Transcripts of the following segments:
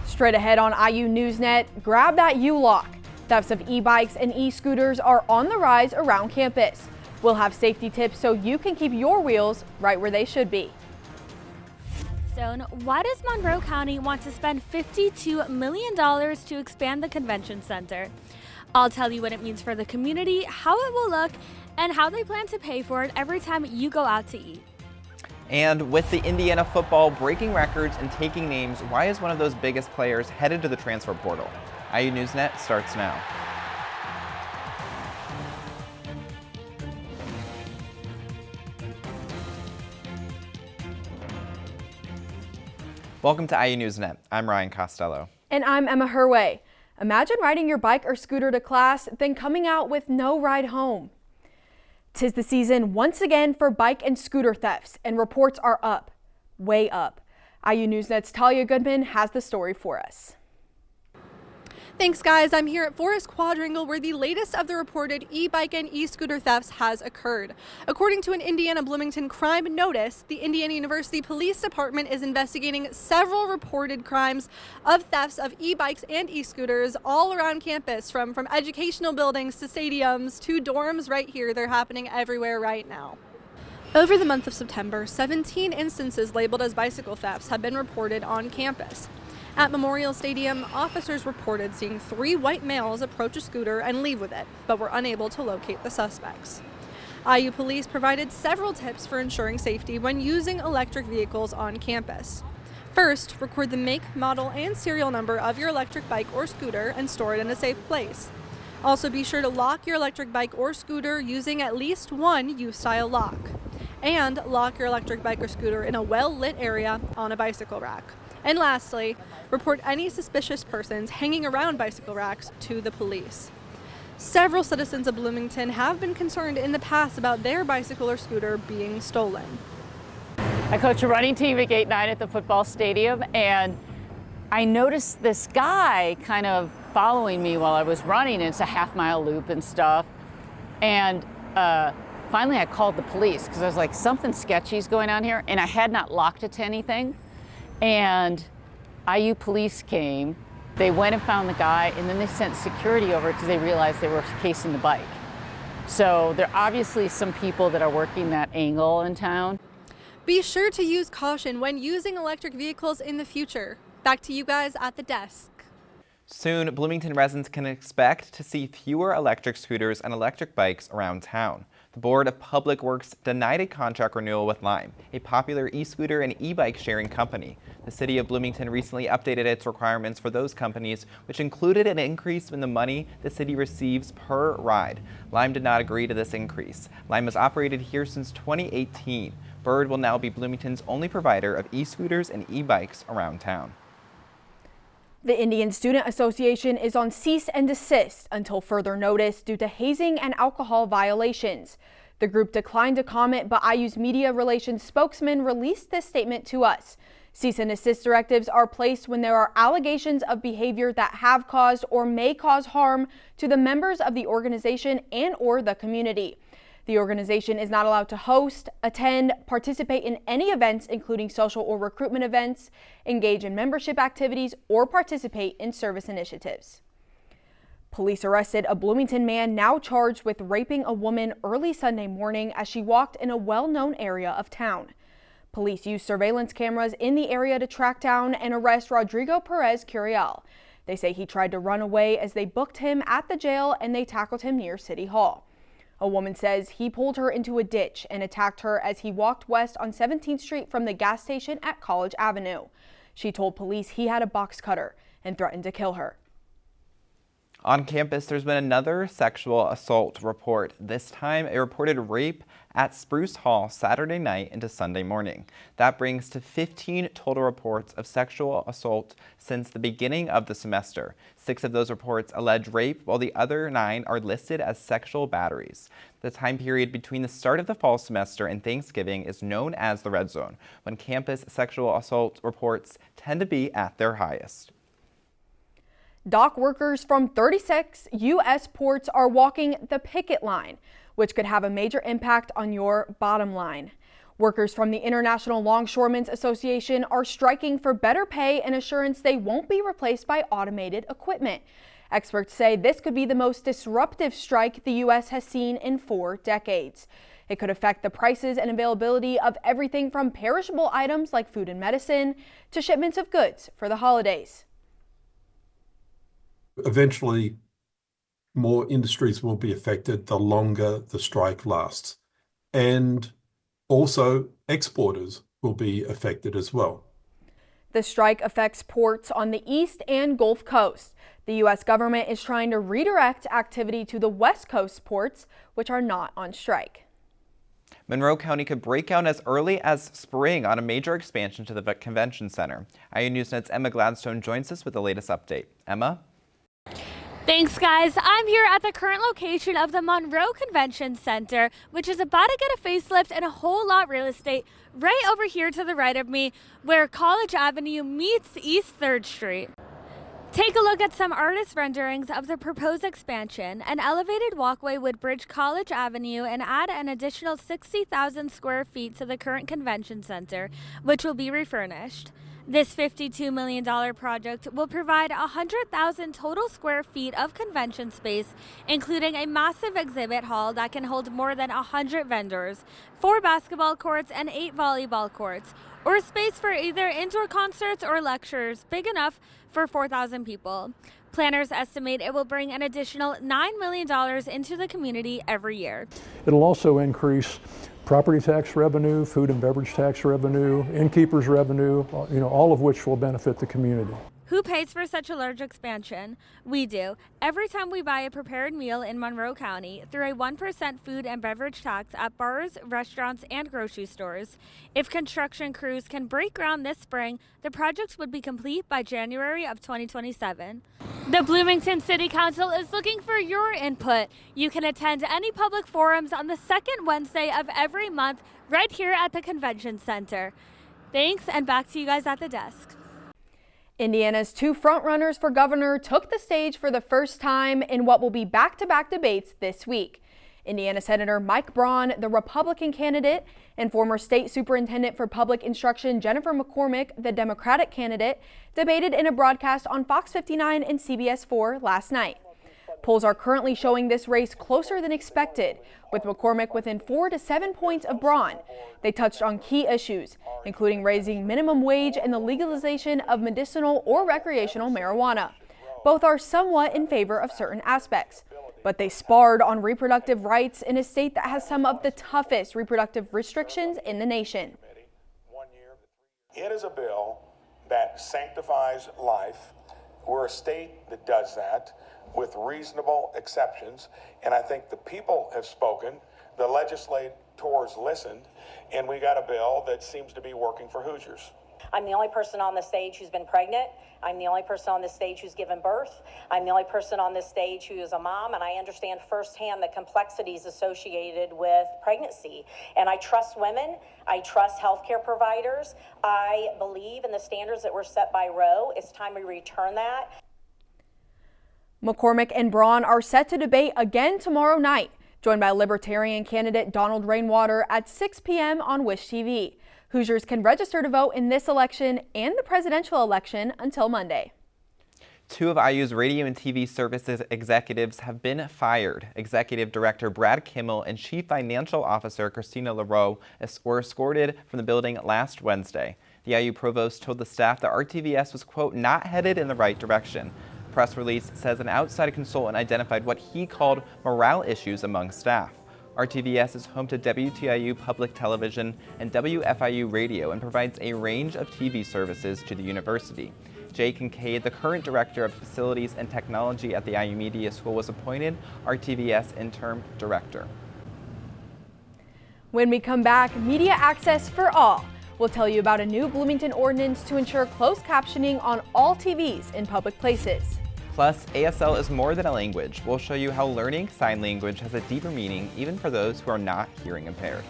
Straight ahead on IU NewsNet, grab that U-lock. Thefts of e-bikes and e-scooters are on the rise around campus. We'll have safety tips so you can keep your wheels right where they should be. Stone, why does Monroe County want to spend $52 million to expand the convention center? I'll tell you what it means for the community, how it will look, and how they plan to pay for it every time you go out to eat. And with the Indiana football breaking records and taking names, why is one of those biggest players headed to the transfer portal? IU NewsNet starts now. Welcome to IU NewsNet. I'm Ryan Costello. And I'm Emma Herwehe. Imagine riding your bike or scooter to class, then coming out with no ride home. 'Tis the season once again for bike and scooter thefts, and reports are up, way up. IU NewsNet's Talia Goodman has the story for us. Thanks, guys. I'm here at Forest Quadrangle, where the latest of the reported e-bike and e-scooter thefts has occurred. According to an Indiana Bloomington crime notice, the Indiana University Police Department is investigating several reported crimes of thefts of e-bikes and e-scooters all around campus, from educational buildings to stadiums to dorms right here. They're happening everywhere right now. Over the month of September, 17 instances labeled as bicycle thefts have been reported on campus. At Memorial Stadium, officers reported seeing 3 white males approach a scooter and leave with it, but were unable to locate the suspects. IU police provided several tips for ensuring safety when using electric vehicles on campus. First, record the make, model, and serial number of your electric bike or scooter and store it in a safe place. Also, be sure to lock your electric bike or scooter using at least one U-style lock. And lock your electric bike or scooter in a well-lit area on a bicycle rack. And lastly, report any suspicious persons hanging around bicycle racks to the police. Several citizens of Bloomington have been concerned in the past about their bicycle or scooter being stolen. I coach a running team at Gate 9 at the football stadium, and I noticed this guy kind of following me while I was running, and it's a half-mile loop and stuff. And finally I called the police because I was like, something sketchy is going on here, and I had not locked it to anything. And IU police came, they went and found the guy, and then they sent security over because they realized they were casing the bike. So there are obviously some people that are working that angle in town. Be sure to use caution when using electric vehicles in the future. Back to you guys at the desk. Soon, Bloomington residents can expect to see fewer electric scooters and electric bikes around town. The Board of Public Works denied a contract renewal with Lime, a popular e-scooter and e-bike sharing company. The city of Bloomington recently updated its requirements for those companies, which included an increase in the money the city receives per ride. Lime did not agree to this increase. Lime has operated here since 2018. Bird will now be Bloomington's only provider of e-scooters and e-bikes around town. The Indian Student Association is on cease and desist until further notice due to hazing and alcohol violations. The group declined to comment, but IU's media relations spokesman released this statement to us. Cease and desist directives are placed when there are allegations of behavior that have caused or may cause harm to the members of the organization and/or the community. The organization is not allowed to host, attend, participate in any events, including social or recruitment events, engage in membership activities, or participate in service initiatives. Police arrested a Bloomington man now charged with raping a woman early Sunday morning as she walked in a well-known area of town. Police used surveillance cameras in the area to track down and arrest Rodrigo Perez Curiel. They say he tried to run away as they booked him at the jail and they tackled him near City Hall. A woman says he pulled her into a ditch and attacked her as he walked west on 17th Street from the gas station at College Avenue. She told police he had a box cutter and threatened to kill her. On campus, there's been another sexual assault report. This time, a reported rape at Spruce Hall Saturday night into Sunday morning. That brings to 15 total reports of sexual assault since the beginning of the semester. 6 of those reports allege rape, while the other 9 are listed as sexual batteries. The time period between the start of the fall semester and Thanksgiving is known as the red zone, when campus sexual assault reports tend to be at their highest. Dock workers from 36 U.S. ports are walking the picket line, which could have a major impact on your bottom line. Workers from the International Longshoremen's Association are striking for better pay and assurance they won't be replaced by automated equipment. Experts say this could be the most disruptive strike the U.S. has seen in 4 decades. It could affect the prices and availability of everything from perishable items like food and medicine to shipments of goods for the holidays. Eventually, more industries will be affected the longer the strike lasts. And also, exporters will be affected as well. The strike affects ports on the East and Gulf Coast. The U.S. government is trying to redirect activity to the West Coast ports, which are not on strike. Monroe County could break ground as early as spring on a major expansion to the Convention Center. IU NewsNet's Emma Gladstone joins us with the latest update. Emma? Thanks, guys. I'm here at the current location of the Monroe Convention Center, which is about to get a facelift and a whole lot real estate right over here to the right of me, where College Avenue meets East 3rd Street. Take a look at some artist renderings of the proposed expansion. An elevated walkway would bridge College Avenue and add an additional 60,000 square feet to the current convention center, which will be refurnished. This $52 million project will provide 100,000 total square feet of convention space, including a massive exhibit hall that can hold more than 100 vendors, 4 basketball courts and 8 volleyball courts, or space for either indoor concerts or lectures big enough for 4,000 people. Planners estimate it will bring an additional $9 million into the community every year. It'll also increase property tax revenue, food and beverage tax revenue, innkeepers revenue, all of which will benefit the community. Who pays for such a large expansion? We do. Every time we buy a prepared meal in Monroe County through a 1% food and beverage tax at bars, restaurants, and grocery stores. If construction crews can break ground this spring, the project would be complete by January of 2027. The Bloomington City Council is looking for your input. You can attend any public forums on the second Wednesday of every month right here at the Convention Center. Thanks, and back to you guys at the desk. Indiana's 2 frontrunners for governor took the stage for the first time in what will be back-to-back debates this week. Indiana Senator Mike Braun, the Republican candidate, and former state superintendent for public instruction Jennifer McCormick, the Democratic candidate, debated in a broadcast on Fox 59 and CBS 4 last night. Polls are currently showing this race closer than expected, with McCormick within 4 to 7 points of Braun. They touched on key issues, including raising minimum wage and the legalization of medicinal or recreational marijuana. Both are somewhat in favor of certain aspects, but they sparred on reproductive rights in a state that has some of the toughest reproductive restrictions in the nation. It is a bill that sanctifies life. We're a state that does that with reasonable exceptions, and I think the people have spoken, the legislators listened, and we got a bill that seems to be working for Hoosiers. I'm the only person on the stage who's been pregnant. I'm the only person on this stage who's given birth. I'm the only person on this stage who is a mom, and I understand firsthand the complexities associated with pregnancy. And I trust women. I trust healthcare providers. I believe in the standards that were set by Roe. It's time we return that. McCormick and Braun are set to debate again tomorrow night, joined by Libertarian candidate Donald Rainwater at 6 p.m. on Wish TV. Hoosiers can register to vote in this election and the presidential election until Monday. 2 of IU's radio and TV services executives have been fired. Executive Director Brad Kimmel and Chief Financial Officer Christina LaRoe were escorted from the building last Wednesday. The IU provost told the staff that RTVS was, quote, not headed in the right direction. Press release says an outside consultant identified what he called morale issues among staff. RTVS is home to WTIU Public Television and WFIU Radio and provides a range of TV services to the university. Jay Kincaid, the current director of facilities and technology at the IU Media School, was appointed RTVS interim director. When we come back, media access for all. We'll tell you about a new Bloomington ordinance to ensure closed captioning on all TVs in public places. Plus, ASL is more than a language. We'll show you how learning sign language has a deeper meaning even for those who are not hearing impaired.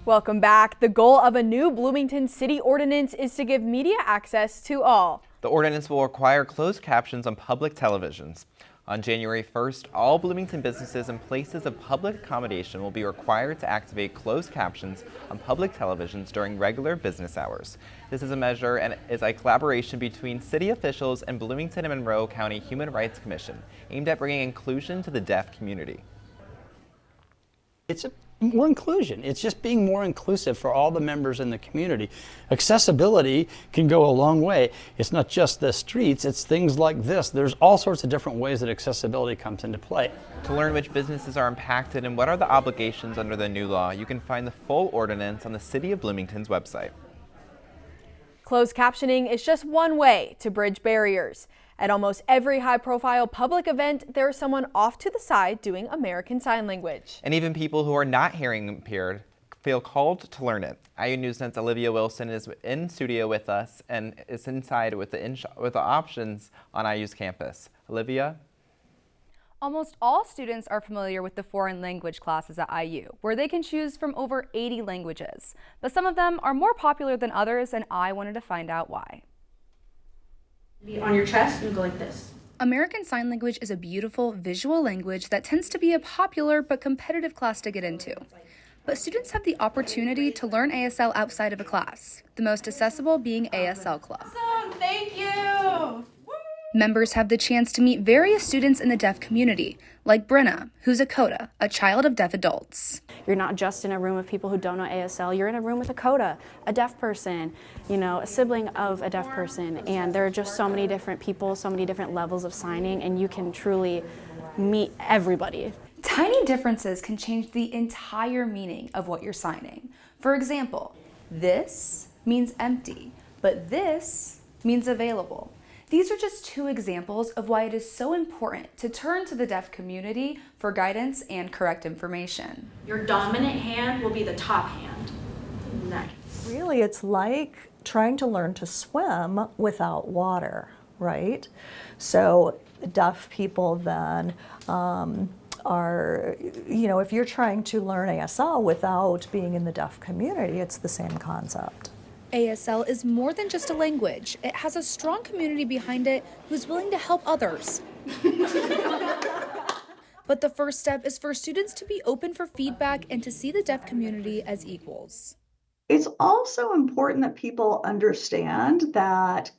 Welcome back. The goal of a new Bloomington City ordinance is to give media access to all. The ordinance will require closed captions on public televisions. On January 1st, all Bloomington businesses and places of public accommodation will be required to activate closed captions on public televisions during regular business hours. This is a measure and is a collaboration between city officials and Bloomington and Monroe County Human Rights Commission, aimed at bringing inclusion to the deaf community. It's more inclusion. It's just being more inclusive for all the members in the community. Accessibility can go a long way. It's not just the streets, it's things like this. There's all sorts of different ways that accessibility comes into play. To learn which businesses are impacted and what are the obligations under the new law, you can find the full ordinance on the City of Bloomington's website. Closed captioning is just one way to bridge barriers. At almost every high-profile public event, there is someone off to the side doing American Sign Language. And even people who are not hearing impaired feel called to learn it. IU NewsNet's Olivia Wilson is in studio with us and is inside with the options on IU's campus. Olivia? Almost all students are familiar with the foreign language classes at IU, where they can choose from over 80 languages. But some of them are more popular than others, and I wanted to find out why. Be on your chest and go like this. American Sign Language is a beautiful visual language that tends to be a popular but competitive class to get into. But students have the opportunity to learn ASL outside of a class, the most accessible being ASL Club. Awesome, thank you! Members have the chance to meet various students in the deaf community, like Brenna, who's a CODA, a child of deaf adults. You're not just in a room of people who don't know ASL, you're in a room with a CODA, a deaf person, a sibling of a deaf person, and there are just so many different people, so many different levels of signing, and you can truly meet everybody. Tiny differences can change the entire meaning of what you're signing. For example, this means empty, but this means available. These are just two examples of why it is so important to turn to the deaf community for guidance and correct information. Your dominant hand will be the top hand. Nice. Really, it's like trying to learn to swim without water, right? So deaf people then are, if you're trying to learn ASL without being in the deaf community, it's the same concept. ASL is more than just a language. It has a strong community behind it who's willing to help others. But the first step is for students to be open for feedback and to see the deaf community as equals. It's also important that people understand that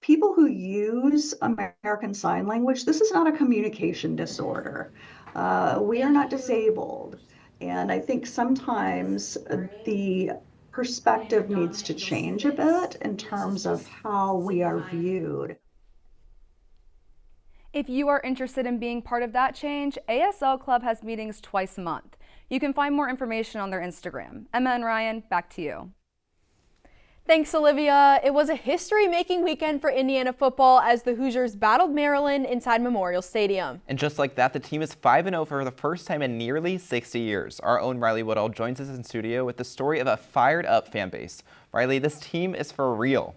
people who use American Sign Language, this is not a communication disorder. We are not disabled. And I think sometimes the perspective needs to change a bit in terms of how we are viewed. If you are interested in being part of that change, ASL Club has meetings twice a month. You can find more information on their Instagram. Emma and Ryan, back to you. Thanks, Olivia. It was a history-making weekend for Indiana football as the Hoosiers battled Maryland inside Memorial Stadium. And just like that, the team is 5-0 for the first time in nearly 60 years. Our own Riley Woodall joins us in studio with the story of a fired-up fan base. Riley, this team is for real.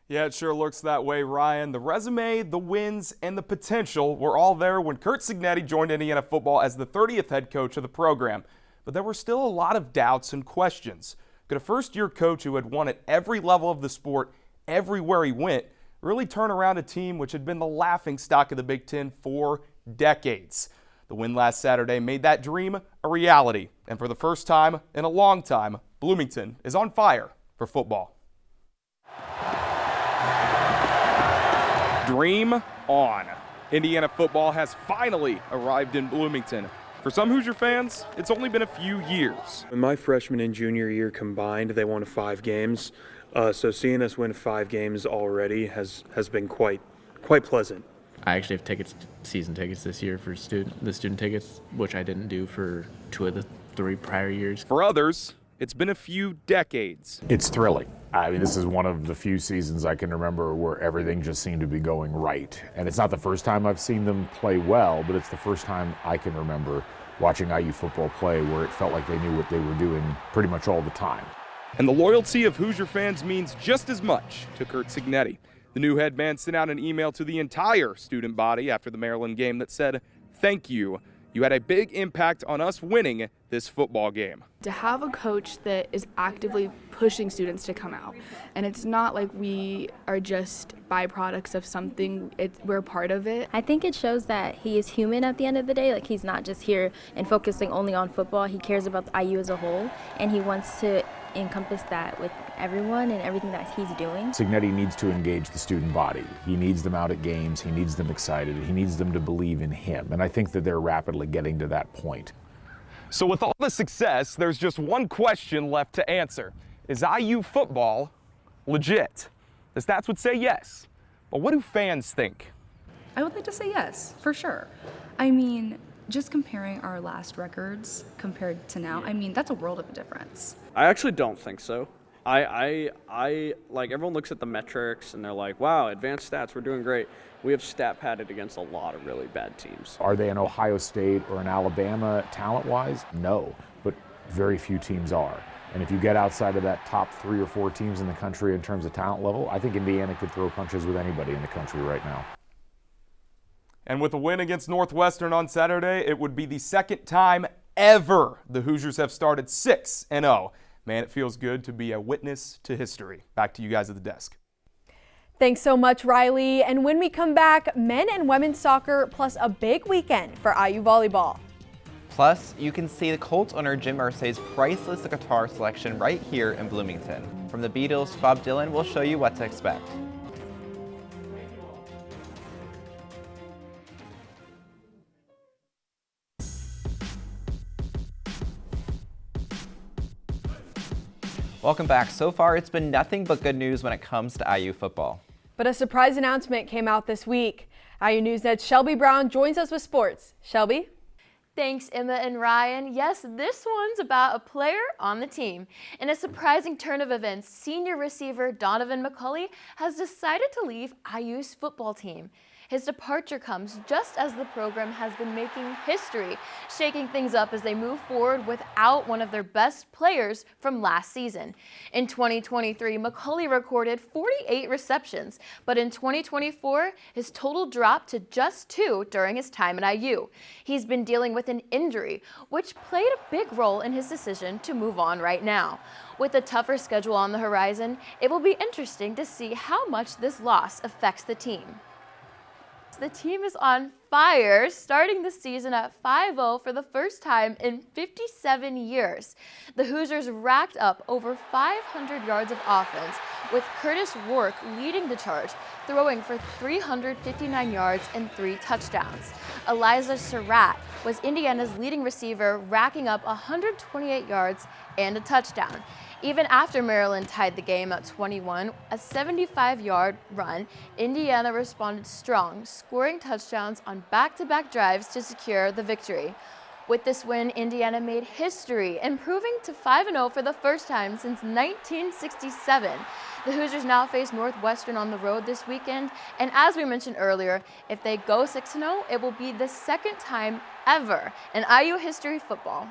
Yeah, it sure looks that way, Ryan. The resume, the wins, and the potential were all there when Curt Cignetti joined Indiana football as the 30th head coach of the program. But there were still a lot of doubts and questions. Could a first-year coach who had won at every level of the sport, everywhere he went, really turn around a team which had been the laughingstock of the Big Ten for decades? The win last Saturday made that dream a reality. And for the first time in a long time, Bloomington is on fire for football. Dream on. Indiana football has finally arrived in Bloomington. For some Hoosier fans, it's only been a few years. In my freshman and junior year combined, they won 5 games. So seeing us win 5 games already has been quite pleasant. I actually have season tickets this year for the student tickets, which I didn't do for 2 of the 3 prior years. For others, it's been a few decades. It's thrilling. I mean, this is one of the few seasons I can remember where everything just seemed to be going right. And it's not the first time I've seen them play well, but it's the first time I can remember watching IU football play where it felt like they knew what they were doing pretty much all the time. And the loyalty of Hoosier fans means just as much to Curt Cignetti. The new head man sent out an email to the entire student body after the Maryland game that said, "Thank you. You had a big impact on us winning this football game. To have a coach that is actively pushing students to come out, and it's not like we are just byproducts of something, we're a part of it. I think it shows that he is human at the end of the day. Like, he's not just here and focusing only on football. He cares about the IU as a whole, and he wants to encompass that with everyone and everything that he's doing. Cignetti needs to engage the student body. He needs them out at games. He needs them excited. He needs them to believe in him. And I think that they're rapidly getting to that point. So with all the success, there's just one question left to answer. Is IU football legit? The stats would say yes. But what do fans think? I would like to say yes, for sure. I mean, just comparing our last records compared to now, I mean, that's a world of a difference. I actually don't think so. I like, everyone looks at the metrics and they're like, wow, advanced stats, we're doing great. We have stat padded against a lot of really bad teams. Are they an Ohio State or an Alabama talent-wise? No, but very few teams are. And if you get outside of that top 3 or 4 teams in the country in terms of talent level, I think Indiana could throw punches with anybody in the country right now. And with a win against Northwestern on Saturday, it would be the second time ever the Hoosiers have started 6-0. Man, it feels good to be a witness to history. Back to you guys at the desk. Thanks so much, Riley. And when we come back, men and women's soccer plus a big weekend for IU volleyball. Plus, you can see the Colts owner Jim Irsay's priceless guitar selection right here in Bloomington. From the Beatles to Bob Dylan, we'll show you what to expect. Welcome back. So far, it's been nothing but good news when it comes to IU football. But a surprise announcement came out this week. IU NewsNet's Shelby Brown joins us with sports. Shelby? Thanks, Emma and Ryan. Yes, this one's about a player on the team. In a surprising turn of events, senior receiver Donovan McCulley has decided to leave IU's football team. His departure comes just as the program has been making history, shaking things up as they move forward without one of their best players from last season. In 2023, McCulley recorded 48 receptions, but in 2024, his total dropped to just 2 during his time at IU. He's been dealing with an injury, which played a big role in his decision to move on right now. With a tougher schedule on the horizon, it will be interesting to see how much this loss affects the team. The team is on fire, starting the season at 5-0 for the first time in 57 years. The Hoosiers racked up over 500 yards of offense, with Curtis Rourke leading the charge, throwing for 359 yards and 3 touchdowns. Eliza Surratt was Indiana's leading receiver, racking up 128 yards and a touchdown. Even after Maryland tied the game at 21, a 75-yard run, Indiana responded strong, scoring touchdowns on back-to-back drives to secure the victory. With this win, Indiana made history, improving to 5-0 for the first time since 1967. The Hoosiers now face Northwestern on the road this weekend, and as we mentioned earlier, if they go 6-0, it will be the second time ever in IU history football.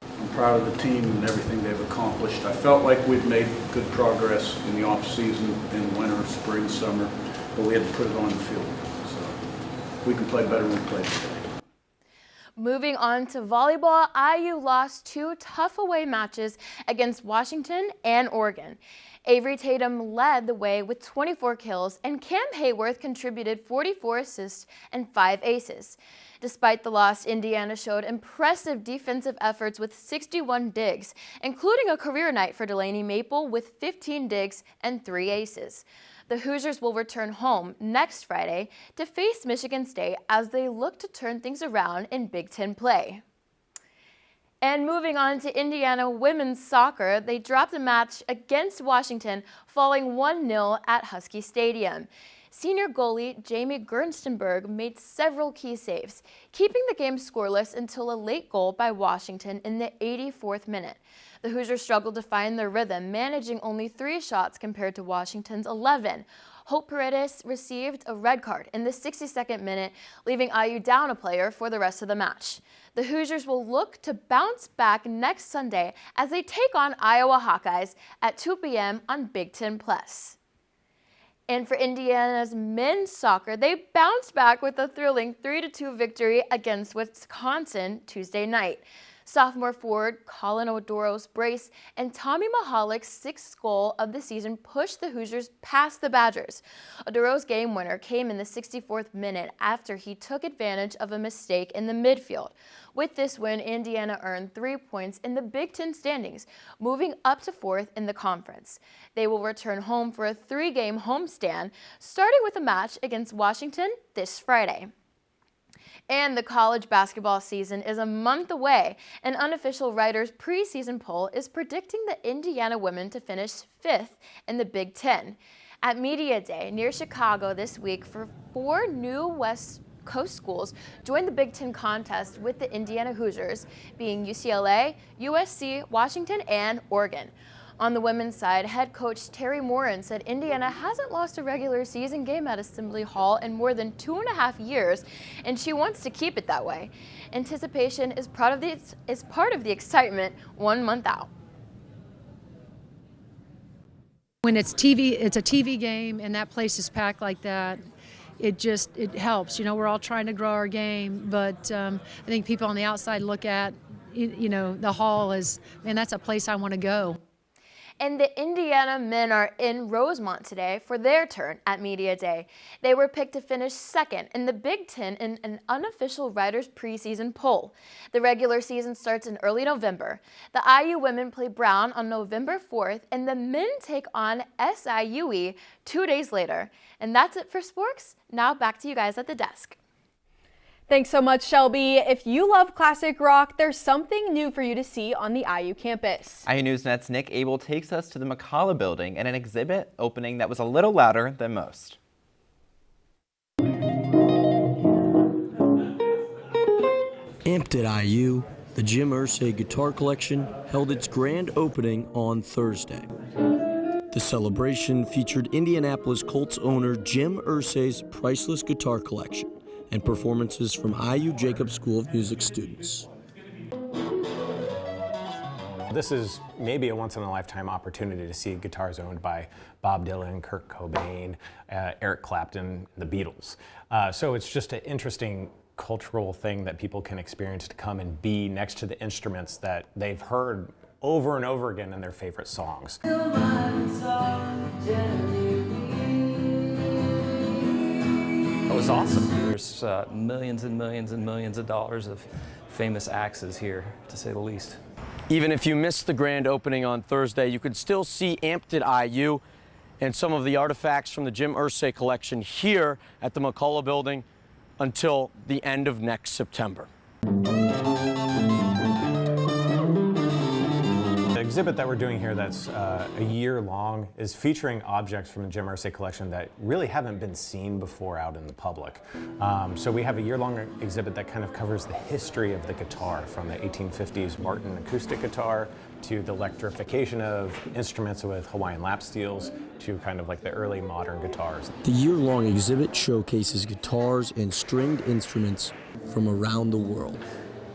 I'm proud of the team and everything they've accomplished. I felt like we've made good progress in the off season, in winter, spring, summer, but we had to put it on the field. So we can play better than we played today. Moving on to volleyball, IU lost 2 tough away matches against Washington and Oregon. Avery Tatum led the way with 24 kills, and Cam Hayworth contributed 44 assists and 5 aces. Despite the loss, Indiana showed impressive defensive efforts with 61 digs, including a career night for Delaney Maple with 15 digs and 3 aces. The Hoosiers will return home next Friday to face Michigan State as they look to turn things around in Big Ten play. And moving on to Indiana women's soccer, they dropped a match against Washington, falling 1-0 at Husky Stadium. Senior goalie Jamie Gernstenberg made several key saves, keeping the game scoreless until a late goal by Washington in the 84th minute. The Hoosiers struggled to find their rhythm, managing only 3 shots compared to Washington's 11. Hope Paredes received a red card in the 62nd minute, leaving IU down a player for the rest of the match. The Hoosiers will look to bounce back next Sunday as they take on Iowa Hawkeyes at 2 p.m. on Big Ten Plus. And for Indiana's men's soccer, they bounced back with a thrilling 3-2 victory against Wisconsin Tuesday night. Sophomore forward Colin Odoro's brace and Tommy Mahalick's sixth goal of the season pushed the Hoosiers past the Badgers. Odoro's game winner came in the 64th minute after he took advantage of a mistake in the midfield. With this win, Indiana earned 3 points in the Big Ten standings, moving up to 4th in the conference. They will return home for a 3-game homestand, starting with a match against Washington this Friday. And the college basketball season is a month away. An unofficial writers' preseason poll is predicting the Indiana women to finish 5th in the Big Ten. At Media Day near Chicago this week, 4 new West Coast schools joined the Big Ten contest with the Indiana Hoosiers, being UCLA, USC, Washington, and Oregon. On the women's side, head coach Terry Morin said Indiana hasn't lost a regular season game at Assembly Hall in more than 2.5 years, and she wants to keep it that way. Anticipation is part of the excitement 1 month out. When it's a TV game and that place is packed like that, it helps. You know, we're all trying to grow our game, but I think people on the outside look at, the hall as, man, that's a place I want to go. And the Indiana men are in Rosemont today for their turn at Media Day. They were picked to finish 2nd in the Big Ten in an unofficial writers' preseason poll. The regular season starts in early November. The IU women play Brown on November 4th, and the men take on SIUE 2 days later. And that's it for sports. Now back to you guys at the desk. Thanks so much, Shelby. If you love classic rock, there's something new for you to see on the IU campus. IU NewsNet's Nick Abel takes us to the McCullough building and an exhibit opening that was a little louder than most. Amped at IU, the Jim Irsay Guitar Collection held its grand opening on Thursday. The celebration featured Indianapolis Colts owner Jim Irsay's priceless guitar collection and performances from IU Jacobs School of Music students. This is maybe a once-in-a-lifetime opportunity to see guitars owned by Bob Dylan, Kurt Cobain, Eric Clapton, the Beatles. So it's just an interesting cultural thing that people can experience to come and be next to the instruments that they've heard over and over again in their favorite songs. It was awesome. There's millions and millions and millions of dollars of famous axes here, to say the least. Even if you missed the grand opening on Thursday, you could still see Amped at IU and some of the artifacts from the Jim Irsay collection here at the McCullough building until the end of next September. The exhibit that we're doing here that's a year long is featuring objects from the Jim Irsay collection that really haven't been seen before out in the public. So we have a year-long exhibit that kind of covers the history of the guitar, from the 1850s Martin acoustic guitar to the electrification of instruments with Hawaiian lap steels to kind of like the early modern guitars. The year-long exhibit showcases guitars and stringed instruments from around the world.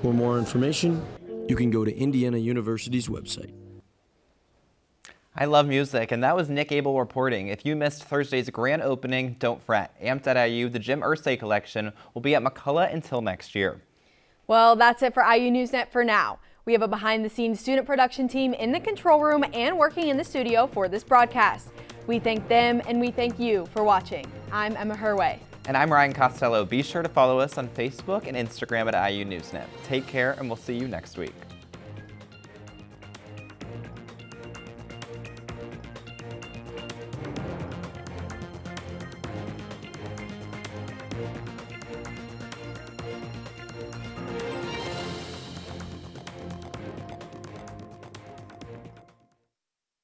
For more information, you can go to Indiana University's website. I love music, and that was Nick Abel reporting. If you missed Thursday's grand opening, don't fret. Amped at IU, the Jim Irsay collection, will be at McCullough until next year. Well, that's it for IU NewsNet for now. We have a behind-the-scenes student production team in the control room and working in the studio for this broadcast. We thank them and we thank you for watching. I'm Emma Herwehe. And I'm Ryan Costello. Be sure to follow us on Facebook and Instagram at IU NewsNet. Take care, and we'll see you next week.